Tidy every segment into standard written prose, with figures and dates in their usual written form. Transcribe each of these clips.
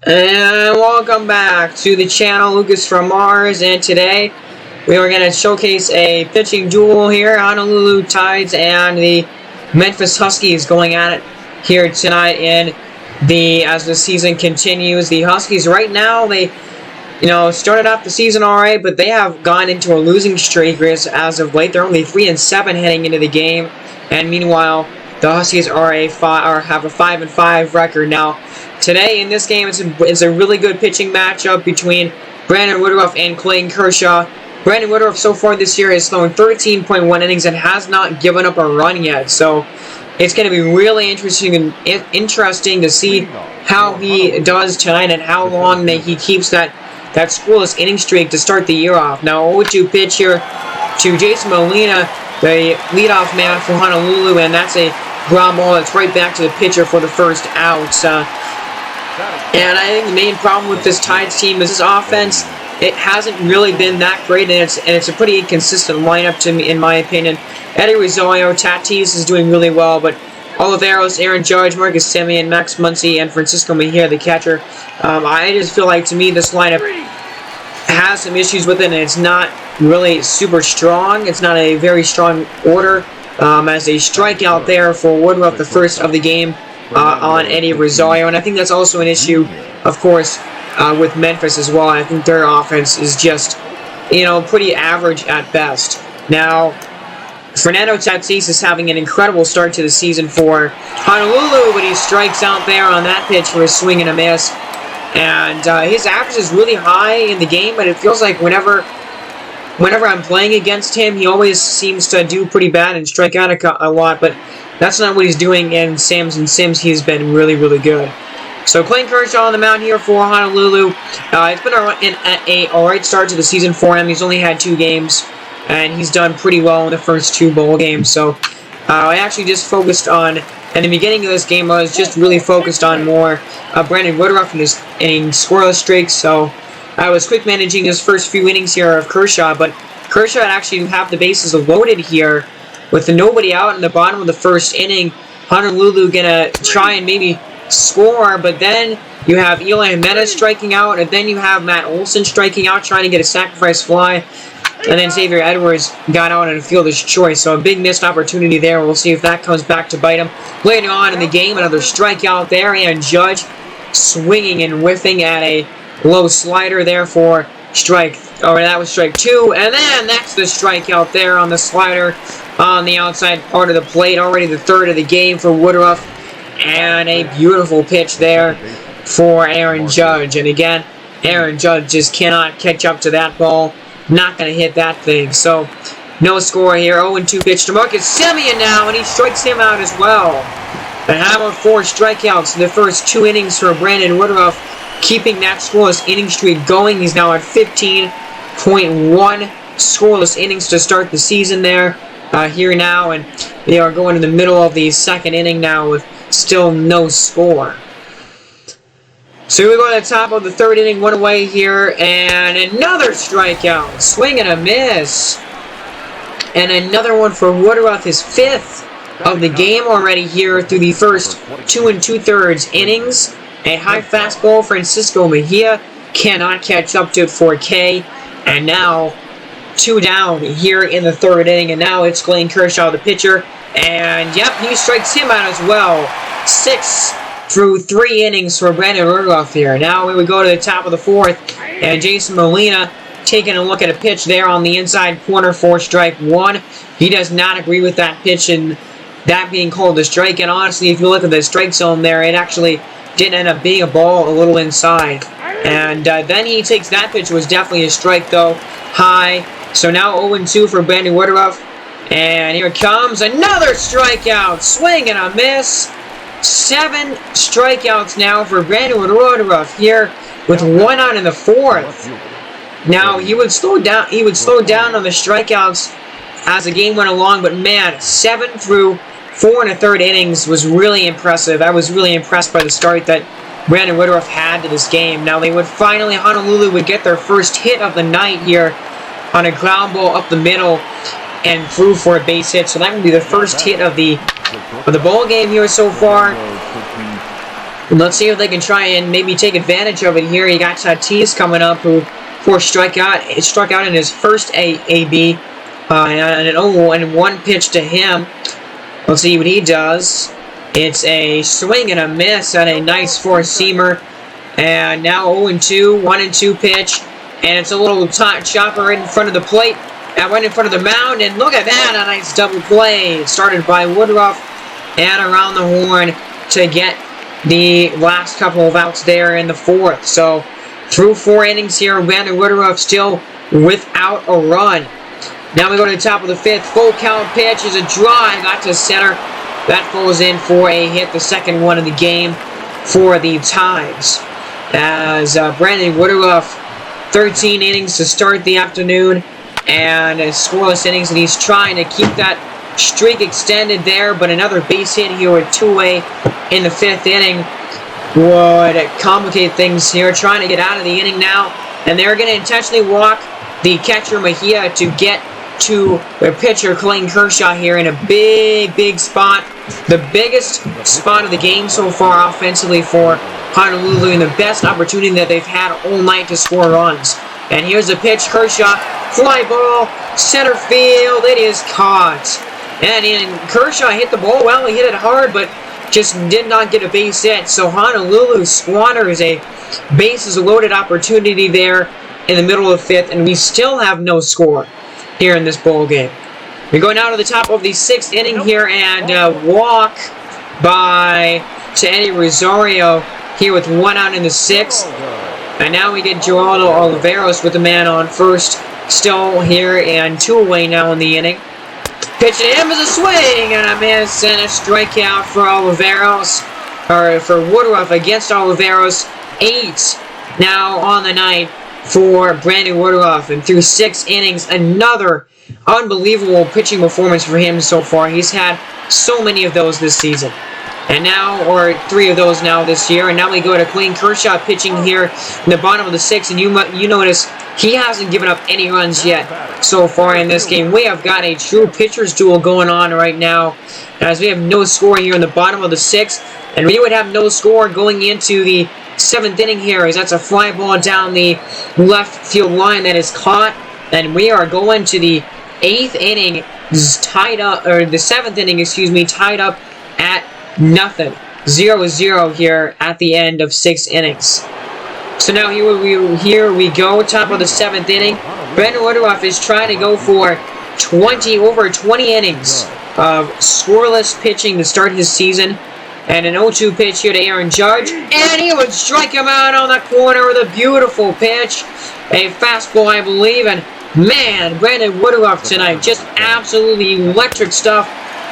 And welcome back to the channel, Lucas from Mars, and today we are going to showcase a pitching duel here. Honolulu Tides and the Memphis Huskies going at it here tonight as the season continues. The Huskies right now, they started off the season alright, but they have gone into a losing streak as of late. They're only 3-7 heading into the game, and meanwhile the Huskies have a 5-5 record now. Today in this game, it's a really good pitching matchup between Brandon Woodruff and Clayton Kershaw. Brandon Woodruff so far this year is throwing 13.1 innings and has not given up a run yet. So it's going to be really interesting to see how he does tonight and how long he keeps that scoreless inning streak to start the year off. Now 0-2 pitch here to Jason Molina, the leadoff man for Honolulu, and that's a ground ball that's right back to the pitcher for the first out. And I think the main problem with this Tides team is this offense. It hasn't really been that great, and it's a pretty inconsistent lineup to me, in my opinion. Eddie Rosario, Tatis is doing really well, but Oliveros, Aaron Judge, Marcus Semien, Max Muncy, and Francisco Mejia, the catcher. I just feel like, to me, this lineup has some issues with it, and it's not really super strong. It's not a very strong order. As a strikeout there for Woodruff, the first of the game on Eddie Rosario, and I think that's also an issue, of course, with Memphis as well. I think their offense is just, pretty average at best. Now, Fernando Tatis is having an incredible start to the season for Honolulu, but he strikes out there on that pitch for a swing and a miss. And his average is really high in the game, but it feels like whenever I'm playing against him, he always seems to do pretty bad and strike out a lot, but that's not what he's doing in Sims. He's been really, really good. So Clayton Kershaw on the mound here for Honolulu. It's been a alright start to the season for him. He's only had 2 games, and he's done pretty well in the first 2 bowl games. So I actually just focused on, in the beginning of this game, I was just really focused on more Brandon Woodruff in scoreless streaks. So I was quick managing his first few innings here of Kershaw, but Kershaw actually have the bases loaded here with nobody out in the bottom of the first inning. Honolulu gonna try and maybe score, but then you have Eli Jimenez striking out, and then you have Matt Olson striking out, trying to get a sacrifice fly, and then Xavier Edwards got out on a fielder's choice. So a big missed opportunity there. We'll see if that comes back to bite him. Later on in the game, another strikeout there, and Judge swinging and whiffing at a low slider there for that was strike 2, and then that's the strikeout there on the slider on the outside part of the plate. Already the third of the game for Woodruff, and a beautiful pitch there for Aaron Judge. And again, Aaron Judge just cannot catch up to that ball. Not going to hit that thing. So no score here. 0-2 pitch to Marcus Semien now, and he strikes him out as well. And how about 4 strikeouts in the first 2 innings for Brandon Woodruff, keeping that scoreless inning streak going. He's now at 15.1 scoreless innings to start the season there here now, and they are going in the middle of the second inning now with still no score. So we go to the top of the third inning, 1 away here, and another strikeout, swing and a miss, and another one for Woodruff, his 5th of the game already here through the first 2 2/3 innings. A high fastball, Francisco Mejia cannot catch up to it for K, and now 2 down here in the third inning, and now it's Clayton Kershaw, the pitcher, and yep, he strikes him out as well. 6 through 3 innings for Brandon Woodruff here. Now we would go to the top of the 4th, and Jason Molina taking a look at a pitch there on the inside corner for strike 1. He does not agree with that pitch and that being called a strike, and honestly, if you look at the strike zone there, it actually did end up being a ball a little inside. And then he takes that pitch, was definitely a strike though, high. So now 0-2 for Brandon Woodruff. And here comes another strikeout. Swing and a miss. 7 strikeouts now for Brandon Woodruff here with 1 out in the 4th. Now he would slow down on the strikeouts as the game went along, but man, 7 through 4 1/3 innings was really impressive. I was really impressed by the start that Brandon Woodruff had to this game. Now Honolulu would get their first hit of the night here on a ground ball up the middle and through for a base hit. So that would be the first hit of the ball game here so far. Let's see if they can try and maybe take advantage of it here. You got Tatis coming up, who struck out in his first AB, and an 0-1 pitch to him. Let's see what he does. It's a swing and a miss on a nice four-seamer. And now 0-2, 1-2 pitch. And it's a little chopper right in front of the plate, right in front of the mound. And look at that, a nice double play. Started by Woodruff and around the horn to get the last couple of outs there in the fourth. So through 4 innings here, Brandon Woodruff still without a run. Now we go to the top of the 5th. Full count pitch is a drive out to center. That falls in for a hit, the second one of the game for the Tides. As Brandon Woodruff, 13 innings to start the afternoon, and scoreless innings, and he's trying to keep that streak extended there, but another base hit here with 2-away in the 5th inning would complicate things here, trying to get out of the inning now, and they're going to intentionally walk the catcher Mejia to get to the pitcher Clayton Kershaw here in a big spot, the biggest spot of the game so far offensively for Honolulu, and the best opportunity that they've had all night to score runs. And here's the pitch, Kershaw, fly ball, center field, it is caught. And Kershaw hit the ball well, he hit it hard, but just did not get a base hit. So Honolulu squanders a bases loaded opportunity there in the middle of the 5th, and we still have no score here in this ball game. We go now to the top of the 6th inning here, and walk by to Eddie Rosario here with 1 out in the 6th. And now we get Geraldo Oliveros with the man on first, still here, and 2 away now in the inning. Pitch to him is a swing and a miss, and a strikeout for Oliveros, or for Woodruff against Oliveros. 8 now on the night for Brandon Woodruff, and through 6 innings, another unbelievable pitching performance for him so far. He's had so many of those this season, and now, or 3 of those now this year. And now we go to Clayton Kershaw pitching here in the bottom of the 6th, and you notice he hasn't given up any runs yet so far in this game. We have got a true pitcher's duel going on right now, as we have no score here in the bottom of the 6th, and we would have no score going into the 7th inning here, as that's a fly ball down the left field line that is caught, and we are going to the 8th inning, tied up, or the 7th inning, excuse me, tied up at nothing. 0-0 here at the end of 6 innings. So now here we go, top of the 7th inning. Brandon Woodruff is trying to go for over 20 innings of scoreless pitching to start his season. And an 0-2 pitch here to Aaron Judge, and he would strike him out on the corner with a beautiful pitch. A fastball, I believe, and man, Brandon Woodruff tonight, just absolutely electric stuff.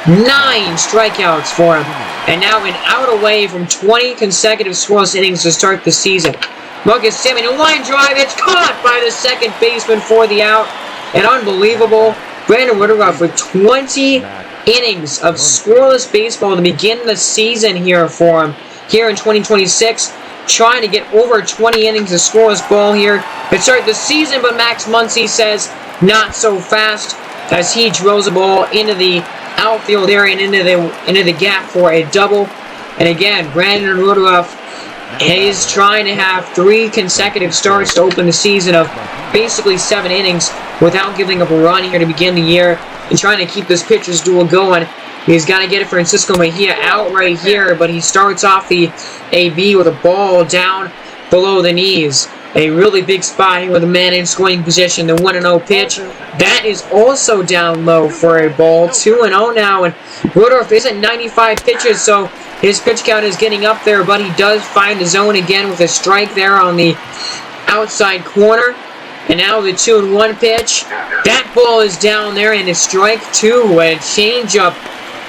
9 strikeouts for him. And now an out away from 20 consecutive scoreless innings to start the season. Marcus Semien, a line drive, it's caught by the second baseman for the out. And unbelievable, Brandon Woodruff with 20 innings of scoreless baseball to begin the season here for him. Here in 2026, trying to get over 20 innings of scoreless ball here to start the season, but Max Muncy says not so fast, as he drills the ball into the outfield area and into the gap for a double. And again, Brandon Woodruff is trying to have 3 consecutive starts to open the season of basically 7 innings without giving up a run here to begin the year, and trying to keep this pitcher's duel going. He's got to get it Francisco Mejia out right here, but he starts off the AB with a ball down below the knees. A really big spot here with a man in scoring position. The 1-0 pitch. That is also down low for a ball. 2-0 now, and Woodruff is at 95 pitches, so his pitch count is getting up there, but he does find the zone again with a strike there on the outside corner. And now the 2-1 pitch. That ball is down there, and a strike 2. A changeup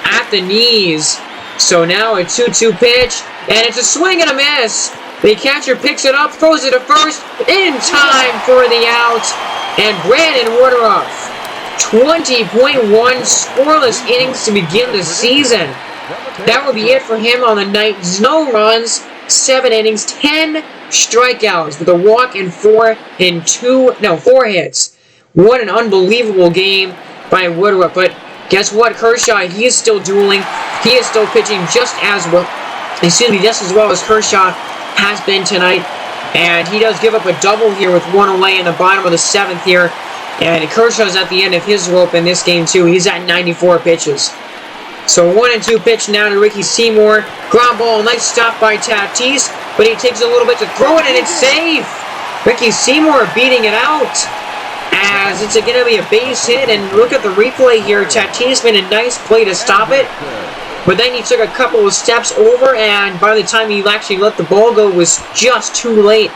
at the knees. So now a 2-2 pitch, and it's a swing and a miss. The catcher picks it up, throws it to first, in time for the out. And Brandon Woodruff, 20.1 scoreless innings to begin the season. That will be it for him on the night. No runs, 7 innings, 10 strikeouts with a walk and 4 hits. What an unbelievable game by Woodruff. But guess what, Kershaw, he is still dueling. He is still pitching just as well. excuse me, just as well as Kershaw has been tonight. And he does give up a double here with one away in the bottom of the 7th here. And Kershaw's at the end of his rope in this game too. He's at 94 pitches. So 1-2 pitch now to Ricky Seymour. Ground ball, nice stop by Tatis. But he takes a little bit to throw it and it's safe. Ricky Seymour beating it out. As it's going to be a base hit. And look at the replay here. Tatis made a nice play to stop it. But then he took a couple of steps over, and by the time he actually let the ball go, it was just too late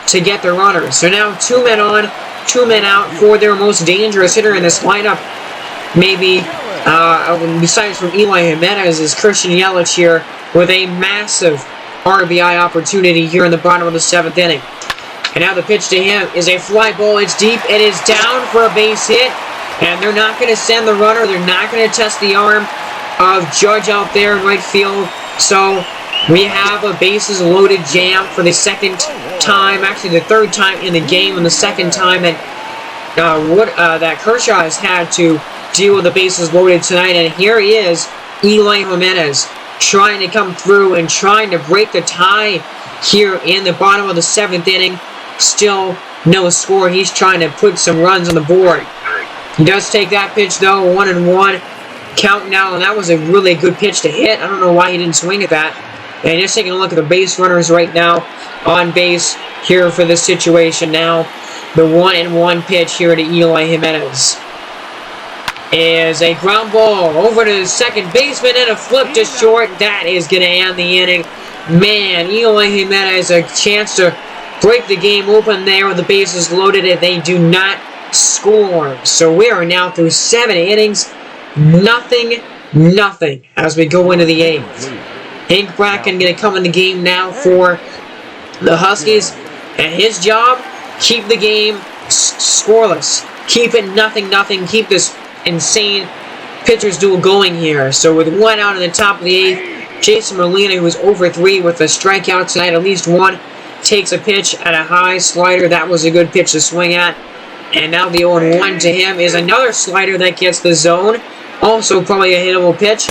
to get the runner. So now 2 men on, 2 men out for their most dangerous hitter in this lineup. Maybe, besides from Eli Jimenez, is Christian Yelich here with a massive RBI opportunity here in the bottom of the 7th inning. And now the pitch to him is a fly ball. It's deep. It is down for a base hit. And they're not going to send the runner. They're not going to test the arm of Judge out there in right field. So we have a bases loaded jam for the 2nd time, actually the 3rd time in the game, and the 2nd time that Kershaw has had to deal with the bases loaded tonight. And here is Eli Jimenez trying to come through and trying to break the tie here in the bottom of the 7th inning. Still no score. He's trying to put some runs on the board. He does take that pitch though, 1-1. Count now, and that was a really good pitch to hit. I don't know why he didn't swing at that. And just taking a look at the base runners right now on base here for this situation now. The 1-1 pitch here to Eli Jimenez is a ground ball over to the second baseman and a flip to short. That is going to end the inning. Man, Eli Jimenez a chance to break the game open there with the bases loaded if they do not score. So we are now through 7 innings. Nothing as we go into the 8th. Hank Bracken going to come in the game now for the Huskies. And his job, keep the game scoreless. Keep it nothing. Keep this insane pitcher's duel going here. So with 1 out in the top of the 8th, Jason Molina, who was over 3 with a strikeout tonight, at least 1, takes a pitch at a high slider. That was a good pitch to swing at. And now the 0-1 to him is another slider that gets the zone. Also probably a hittable pitch.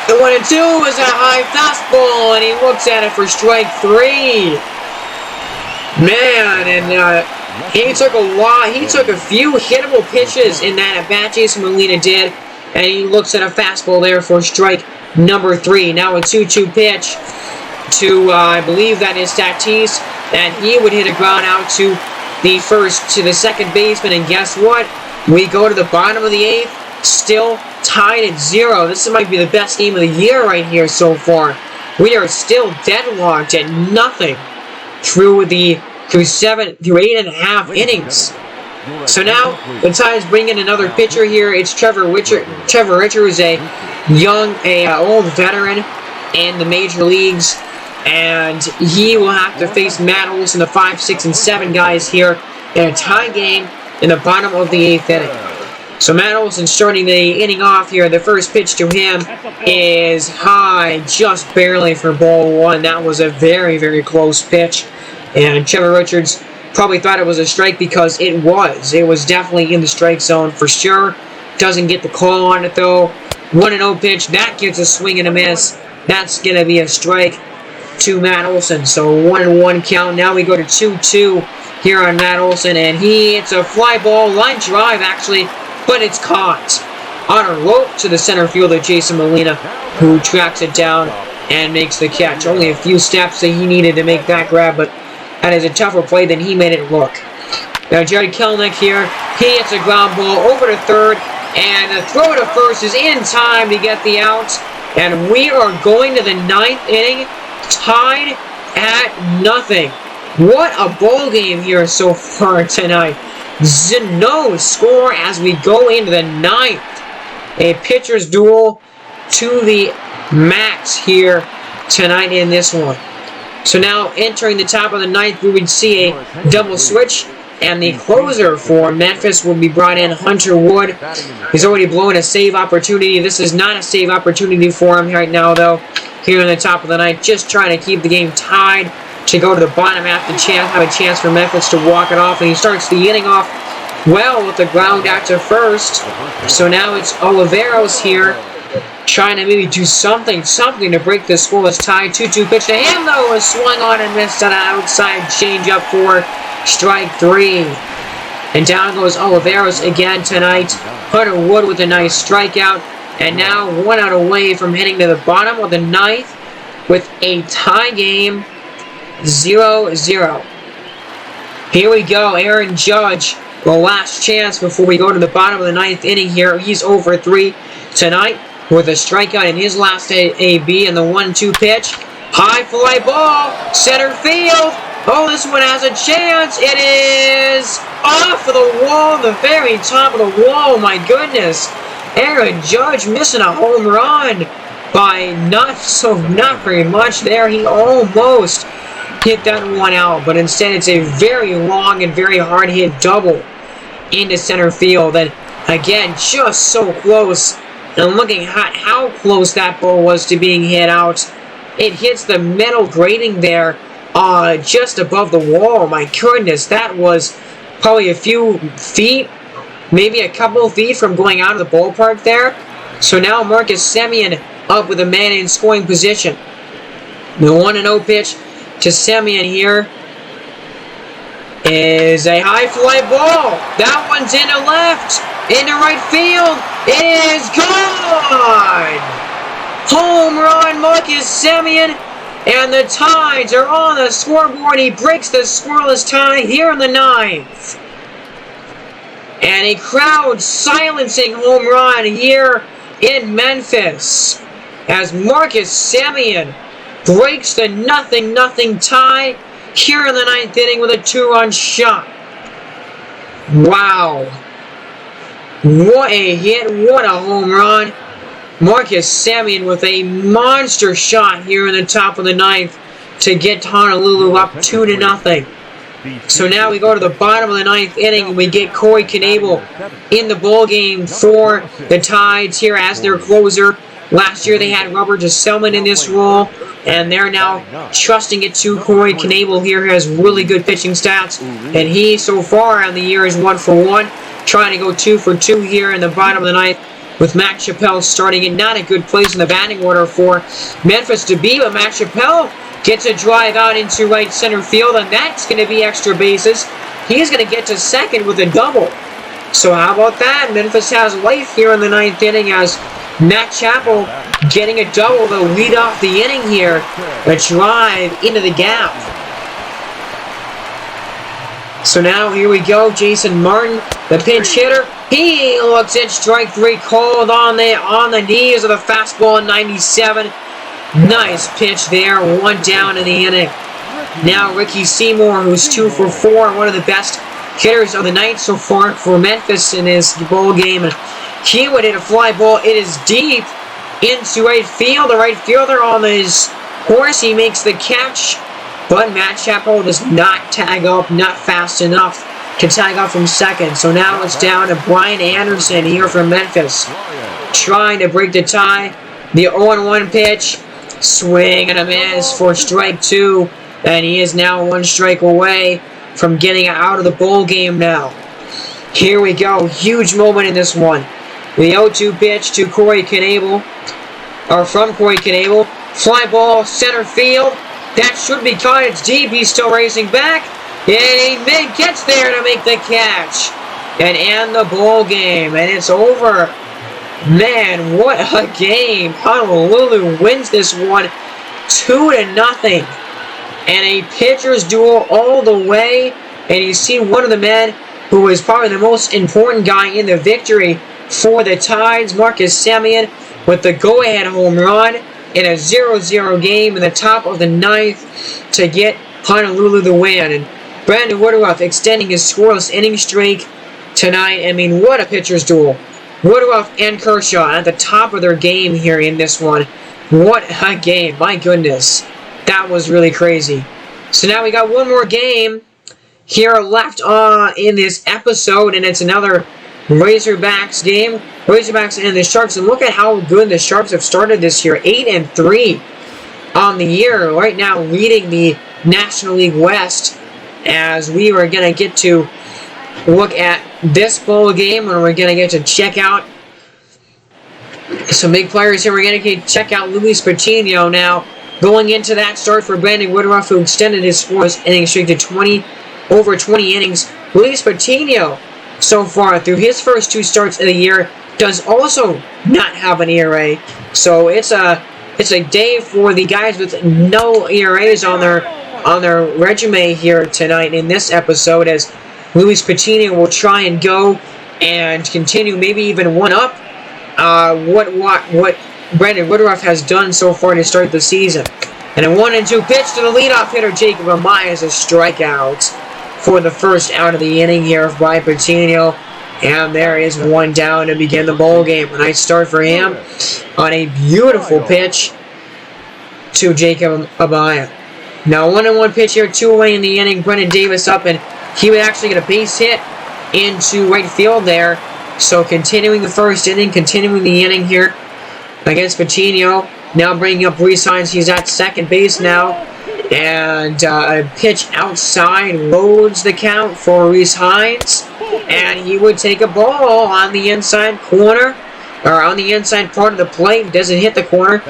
The 1-2 is a high fastball, and he looks at it for strike 3. Man, and he took a few hittable pitches in that at bat. Jason Molina did, and he looks at a fastball there for strike number 3. Now a 2-2 pitch to I believe that is Tatis, and he would hit a ground out to the second baseman, and guess what? We go to the bottom of the 8th. Still tied at 0. This might be the best game of the year right here so far. We are still deadlocked at nothing through 8.5 innings. So now the Tides bring in another pitcher here. It's Trevor Richards, a old veteran in the major leagues, and he will have to face Matt Olson, the 5, 6, and 7 guys here in a tie game in the bottom of the 8th inning. So Matt Olson starting the inning off here. The first pitch to him is high, just barely for ball 1. That was a very, very close pitch. And Trevor Richards probably thought it was a strike because it was. It was definitely in the strike zone for sure. Doesn't get the call on it though. 1-0 pitch. That gets a swing and a miss. That's going to be a strike to Matt Olson. So 1-1 count. Now we go to 2-2 here on Matt Olson. And he hits a fly ball, line drive actually. But it's caught on a rope to the center fielder, Jason Molina, who tracks it down and makes the catch. Only a few steps that he needed to make that grab, but that is a tougher play than he made it look. Now Jerry Kelenic here, he hits a ground ball over to third, and the throw to first is in time to get the out. And we are going to the 9th inning, tied at nothing. What a ball game here so far tonight. No score as we go into the 9th. A pitcher's duel to the max here tonight in this one. So now entering the top of the 9th, we would see a double switch, and the closer for Memphis will be brought in, Hunter Wood. He's already blown a save opportunity. This is not a save opportunity for him right now though. Here in the top of the 9th, just trying to keep the game tied to go to the bottom half to have a chance for Memphis to walk it off, and he starts the inning off well with the ground out to first. So now it's Oliveros here trying to maybe do something to break the scoreless tie. 2-2 pitch to him, though, was swung on and missed on an outside changeup for strike 3. And down goes Oliveros again tonight. Hunter Wood with a nice strikeout. And now 1 out away from heading to the bottom of the 9th with a tie game, 0-0. Here we go, Aaron Judge, the last chance before we go to the bottom of the 9th inning here. He's over 3 tonight with a strikeout in his last AB and the 1-2 pitch. High fly ball, center field. Oh, this one has a chance. It is off of the wall, the very top of the wall. My goodness. Aaron Judge missing a home run by not very much there. He almost hit that one out, but instead it's a very long and very hard hit double into center field. And again, just so close. And looking at how close that ball was to being hit out, it hits the metal grating there just above the wall. My goodness, that was probably a few feet, maybe a couple of feet from going out of the ballpark there. So now Marcus Semien up with a man in scoring position. The 1-0 pitch to Semien here is a high fly ball. That one's into left, into right field. It is gone! Home run, Marcus Semien, and the Tides are on the scoreboard. He breaks the scoreless tie here in the 9th. And a crowd silencing home run here in Memphis as Marcus Semien breaks the 0-0 tie here in the 9th inning with a 2-run shot. Wow. What a hit, what a home run. Marcus Semien with a monster shot here in the top of the 9th to get Honolulu up 2-0. So now we go to the bottom of the 9th inning and we get Corey Knebel in the ball game for the Tides here as their closer. Last year they had Robert Gsellman in this role, and they're now trusting it to Corey Knebel here, who has really good pitching stats. And he, so far on the year, is 1 for 1, trying to go 2 for 2 here in the bottom of the 9th with Matt Chappelle starting in. Not a good place in the batting order for Memphis to be, but Matt Chappelle gets a drive out into right center field, and that's going to be extra bases. He's going to get to second with a double. So how about that? Memphis has life here in the 9th inning as Matt Chappell getting a double to lead off the inning here. A drive into the gap. So now here we go. Jason Martin, the pinch hitter. He looks at strike 3, called on the knees of the fastball in 97. Nice pitch there, 1 down in the inning. Now Ricky Seymour, who's 2 for 4, one of the best hitters of the night so far for Memphis in his ball game. And he would hit a fly ball. It is deep into right field. The right fielder on his horse. He makes the catch, but Matt Chappell does not tag up, not fast enough to tag up from second. So now it's down to Brian Anderson here from Memphis, trying to break the tie. The 0-1 pitch. Swing and a miss for strike 2, and he is now 1 strike away from getting out of the ball game now. Here we go, huge moment in this one. The 0-2 pitch to Corey Knebel, or from Corey Knebel. Fly ball, center field. That should be caught. It's deep. He's still racing back, and he gets there to make the catch and end the ball game, and it's over. Man, what a game. Honolulu wins this one 2-0. And a pitcher's duel all the way. And you see one of the men who is probably the most important guy in the victory for the Tides, Marcus Semien, with the go-ahead home run in a 0-0 game in the top of the 9th to get Honolulu the win. And Brandon Woodruff extending his scoreless inning streak tonight. I mean, what a pitcher's duel. Woodruff and Kershaw at the top of their game here in this one. What a game. My goodness. That was really crazy. So now we got one more game here left in this episode, and it's another Razorbacks game. Razorbacks and the Sharks, and look at how good the Sharks have started this year. 8-3 on the year. Right now leading the National League West, as we are going to get to look at this bowl game, and we're going to get to check out Some big players here. We're going to check out Luis Patino now. Going into that start for Brandon Woodruff, who extended his scoreless inning streak to over 20 innings. Luis Patino, so far through his first 2 starts of the year, does also not have an ERA. So it's a day for the guys with no ERAs on their resume here tonight in this episode, as Luis Patino will try and go and continue, maybe even one up what Brandon Woodruff has done so far to start the season. And a 1-2 pitch to the leadoff hitter, Jacob Amaya, is a strikeout for the first out of the inning here by Patino. And there is 1 down to begin the ball game. A nice start for him on a beautiful pitch to Jacob Amaya. Now 1-1 pitch here, 2 away in the inning. Brennan Davis up, and he would actually get a base hit into right field there. So continuing the first inning, continuing the inning here against Patino. Now bringing up Reese Hines. He's at second base now. And a pitch outside loads the count for Reese Hines. And he would take a ball on the inside corner, or on the inside part of the plate. Doesn't hit the corner.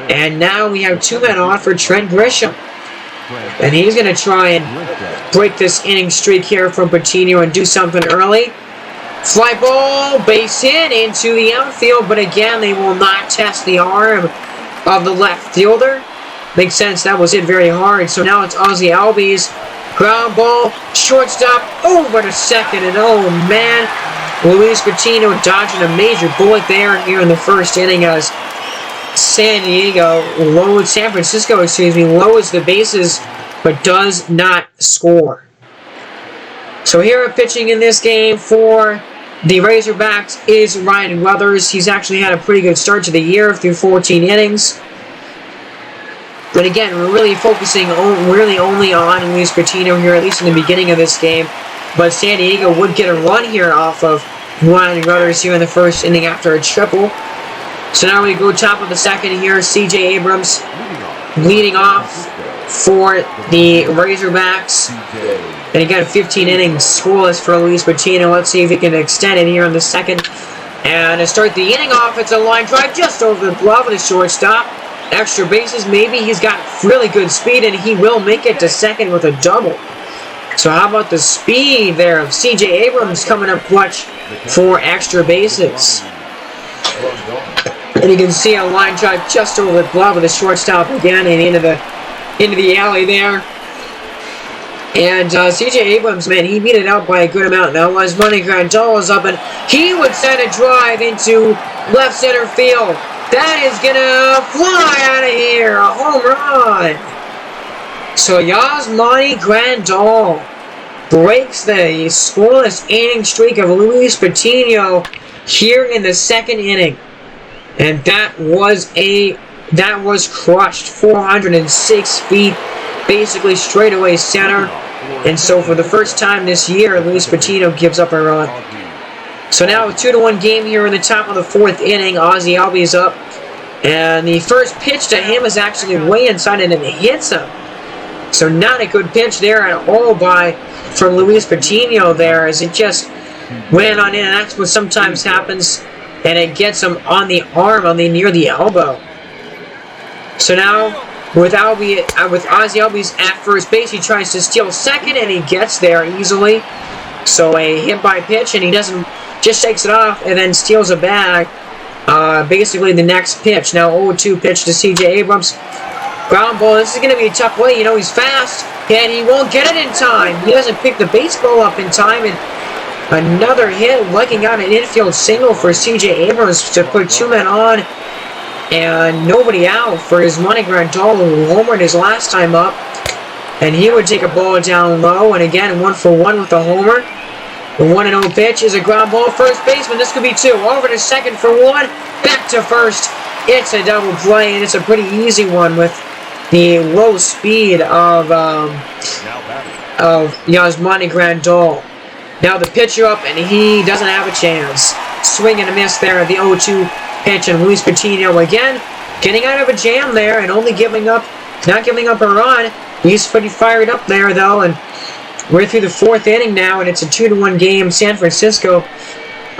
And now we have 2 men on for Trent Grisham. And he's going to try and break this inning streak here from Patino and do something early. Fly ball, base hit into the outfield, but again, they will not test the arm of the left fielder. Makes sense, that was hit very hard. So now it's Ozzie Albies. Ground ball, shortstop, over to second, and oh man, Luis Patino dodging a major bullet there here in the first inning as San Francisco, loads the bases, but does not score. So here are pitching in this game for the Razorbacks is Ryan Weathers. He's actually had a pretty good start to the year through 14 innings. But again, we're really focusing only on Luis Patino here, at least in the beginning of this game. But San Diego would get a run here off of Ryan Weathers here in the first inning after a triple. So now we go top of the second here. C.J. Abrams leading off for the Razorbacks. And again, 15 innings scoreless for Luis Patino. Let's see if he can extend it here in the second. And to start the inning off, it's a line drive just over the glove of the shortstop. Extra bases, maybe he's got really good speed, and he will make it to second with a double. So how about the speed there of C.J. Abrams coming up clutch for extra bases. And you can see a line drive just over the glove of the shortstop again and into the alley there. And C.J. Abrams, man, he beat it out by a good amount. Now Money Grandal is up, and he would send a drive into left center field. That is going to fly out of here. A home run. So Yasmani Grandal breaks the scoreless inning streak of Luis Patino here in the second inning. And that was crushed. 406 feet, basically straightaway center. And so for the first time this year, Luis Patino gives up a run. So now a 2-1 game here in the top of the fourth inning. Ozzie Albies up. And the first pitch to him is actually way inside and it hits him. So not a good pitch there at all from Luis Patino there, as it just went on in. And that's what sometimes happens. And it gets him on the arm, near the elbow. So now, with Ozzie Albies at first base, he tries to steal second, and he gets there easily. So a hit by pitch, and he just shakes it off, and then steals a bag. Basically the next pitch. Now 0-2 pitch to C.J. Abrams. Ground ball. This is going to be a tough play. You know, he's fast, and he won't get it in time. He doesn't pick the baseball up in time, and another hit, lugging out an infield single for C.J. Abrams to put 2 men on and nobody out for his Money Grandal, who homered his last time up. And he would take a ball down low, and again, 1-for-1 with a homer. The 1-0 pitch is a ground ball. First baseman, this could be 2. Over to second for 1. Back to first. It's a double play, and it's a pretty easy one with the low speed of Yasmani Grandal. Now the pitcher up, and he doesn't have a chance. Swing and a miss there at the 0-2 pitch, and Luis Patino again getting out of a jam there and not giving up a run. He's pretty fired up there though, and we're through the fourth inning now, and it's a 2-1 game. San Francisco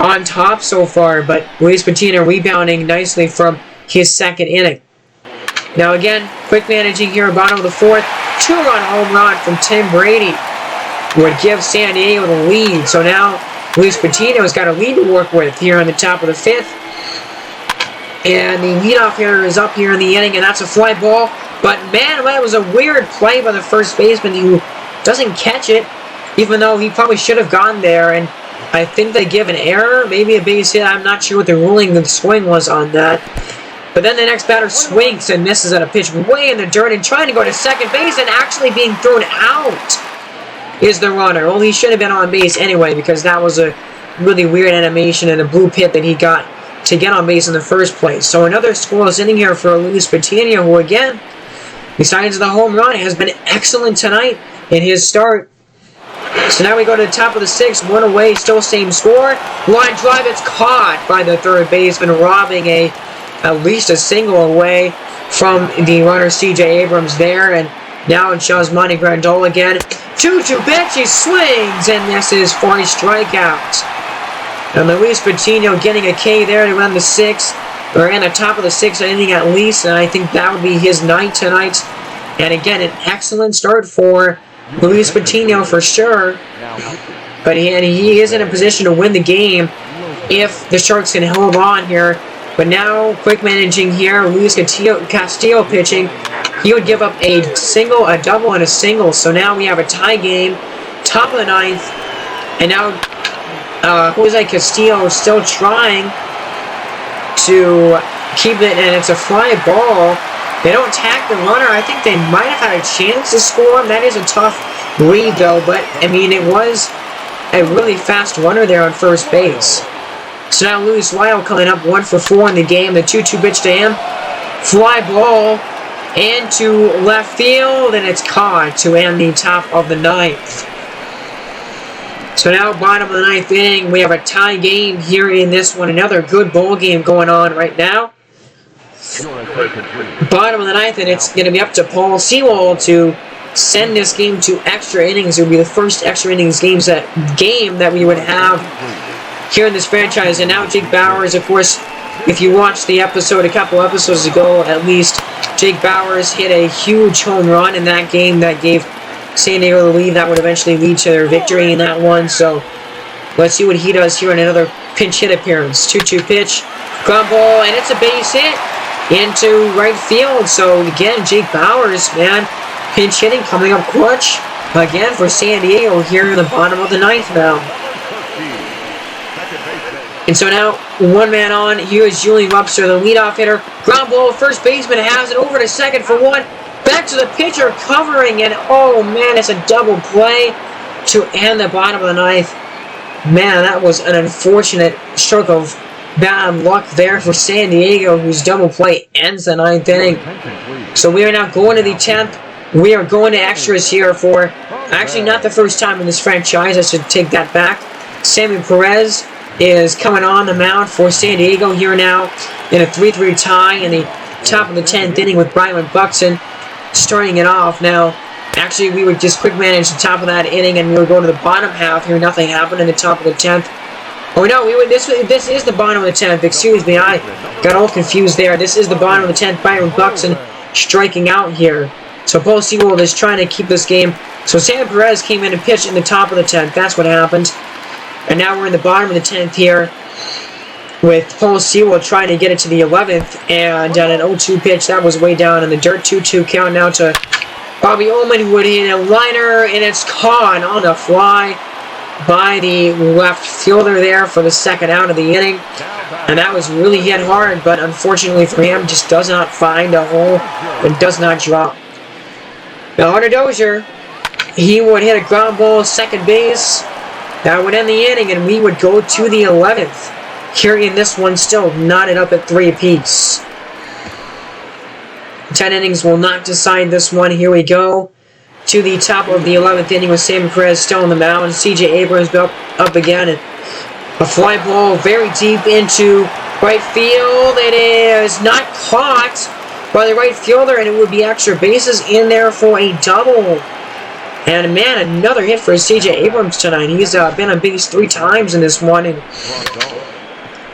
on top so far, but Luis Patino rebounding nicely from his second inning. Now again, quick managing here, bottom of the fourth. 2-run home run from Tim Brady would give San Diego the lead. So now Luis Patino's got a lead to work with here on the top of the fifth. And the leadoff hitter is up here in the inning, and that's a fly ball. But man, that was a weird play by the first baseman who doesn't catch it, even though he probably should have gone there. And I think they give an error, maybe a base hit. I'm not sure what the ruling of the swing was on that. But then the next batter swings and misses at a pitch way in the dirt and trying to go to second base and actually being thrown out is the runner. Well, he should have been on base anyway because that was a really weird animation and a blue pit that he got to get on base in the first place. So another scoreless inning here for Luis Patino, who again, besides the home run, has been excellent tonight in his start. So now we go to the top of the sixth, one away, still same score. Line drive, it's caught by the third baseman, robbing at least a single away from the runner C.J. Abrams there. And now it's Yasmani Grandal again. 2-2 pitch, he swings and misses for a strikeout. And Luis Patino getting a K there to run the sixth, or in the top of the sixth inning at least, and I think that would be his night tonight. And again, an excellent start for Luis Patino for sure. But he is in a position to win the game if the Sharks can hold on here. But now, quick managing here, Luis Castillo pitching. He would give up a single, a double, and a single. So now we have a tie game, top of the ninth. And now Jose Castillo is still trying to keep it, and it's a fly ball. They don't tack the runner. I think they might have had a chance to score. That is a tough read, though. But, I mean, it was a really fast runner there on first base. So now Luis Lyle coming up 1 for 4 in the game. The 2-2 pitch to him. Fly ball into left field, and it's caught to end the top of the ninth. So now bottom of the ninth inning, we have a tie game here in this one. Another good ball game going on right now. Bottom of the ninth, and it's going to be up to Paul Sewell to send this game to extra innings. It would be the first extra innings game that we would have here in this franchise. And now Jake Bauers, of course, if you watched the episode a couple episodes ago, at least, Jake Bauers hit a huge home run in that game that gave San Diego the lead. That would eventually lead to their victory in that one. So let's see what he does here in another pinch hit appearance. 2-2 pitch, ground ball, and it's a base hit into right field. So again, Jake Bauers, man, pinch hitting coming up clutch again for San Diego here in the bottom of the ninth now. And so now, one man on, here is Julian Webster, the leadoff hitter. Ground ball, first baseman has it over to second for one. Back to the pitcher, covering, and oh man, it's a double play to end the bottom of the ninth. Man, that was an unfortunate stroke of bad luck there for San Diego, whose double play ends the ninth inning. So we are now going to the 10th. We are going to extras here for, actually not the first time in this franchise, I should take that back. Sammy Perez is coming on the mound for San Diego here now in a 3-3 tie in the top of the 10th inning with Brian Buxton starting it off. Now, actually, we would just quick manage the top of that inning and we would go to the bottom half here. Nothing happened in the top of the 10th. Oh no, this is the bottom of the 10th. Excuse me, I got all confused there. This is the bottom of the 10th. Byron Buxton striking out here. So Paul Sewell is trying to keep this game. So Sam Perez came in and pitched in the top of the 10th. That's what happened. And now we're in the bottom of the 10th here with Paul Sewell trying to get it to the 11th. And on an 0-2 pitch, that was way down in the dirt. 2-2 count now to Bobby Ullman, who would hit a liner, and it's caught on the fly by the left fielder there for the second out of the inning. And that was really hit hard, but unfortunately for him, just does not find a hole and does not drop. Now Hunter Dozier, he would hit a ground ball second base. That would end the inning, and we would go to the 11th. Here in this one, still knotted up at 3 apiece. 10 innings will not decide this one. Here we go to the top of the 11th inning with Sammy Perez still on the mound. C.J. Abrams up again. And a fly ball very deep into right field. It is not caught by the right fielder, and it would be extra bases in there for a double. And man, another hit for C.J. Abrams tonight. He's been on base 3 times in this one.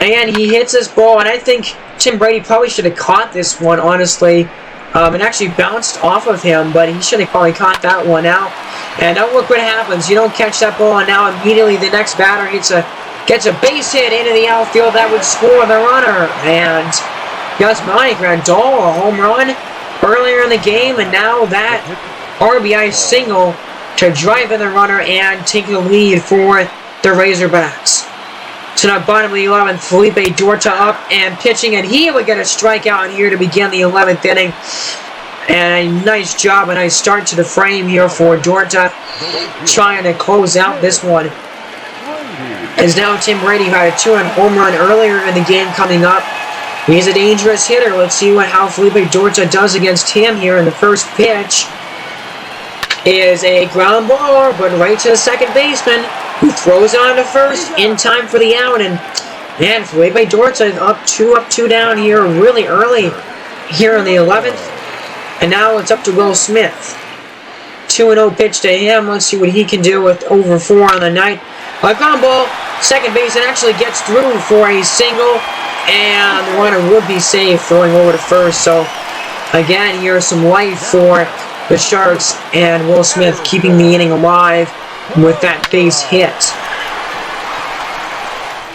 And he hits this ball, and I think Tim Brady probably should have caught this one, honestly. It actually bounced off of him, but he should have probably caught that one out. And now look what happens. You don't catch that ball, and now immediately the next batter gets a base hit into the outfield that would score the runner. And Yasmani Grandal, a home run earlier in the game, and now that RBI single to drive in the runner and take the lead for the Razorbacks. So now bottom of the 11th, Felipe Dorta up and pitching, and he would get a strikeout here to begin the 11th inning. And a nice job, a nice start to the frame here for Dorta, trying to close out this one. As now Tim Brady had a 2-run home run earlier in the game coming up. He's a dangerous hitter. Let's see how Felipe Dorta does against him here in the first pitch. Is a ground ball, but right to the second baseman, who throws on to first in time for the out. And man, Felipe Dorta up two down here really early here in the 11th. And now it's up to Will Smith. 2-0 pitch to him. Let's see what he can do with over 4 on the night. A ground ball, second base, and actually gets through for a single. And the runner would be safe throwing over to first. So again, here's some life for the Sharks, and Will Smith keeping the inning alive with that base hit.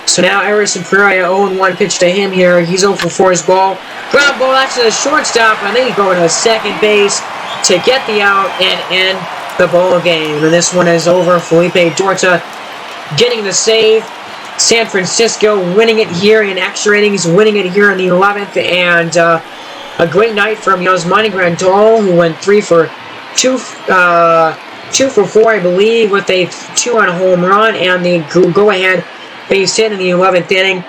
So now Emerson Pereira, 0-1 pitch to him here. He's 0 for 4 his ball. Ground ball out to the shortstop, and then he's going to second base to get the out and end the ball game. And this one is over. Felipe Dorta getting the save. San Francisco winning it here in extra innings, winning it here in the 11th, and a great night from Yasmani Grandal, who went 2 for 4, I believe, with a 2-run home run and the go-ahead base hit in the 11th inning.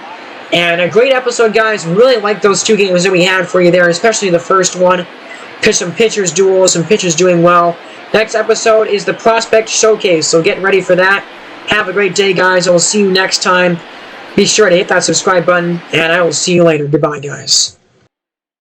And a great episode, guys. Really like those 2 games that we had for you there, especially the first one. Some pitchers duels, some pitchers doing well. Next episode is the Prospect Showcase, so get ready for that. Have a great day, guys. I will see you next time. Be sure to hit that subscribe button, and I will see you later. Goodbye, guys.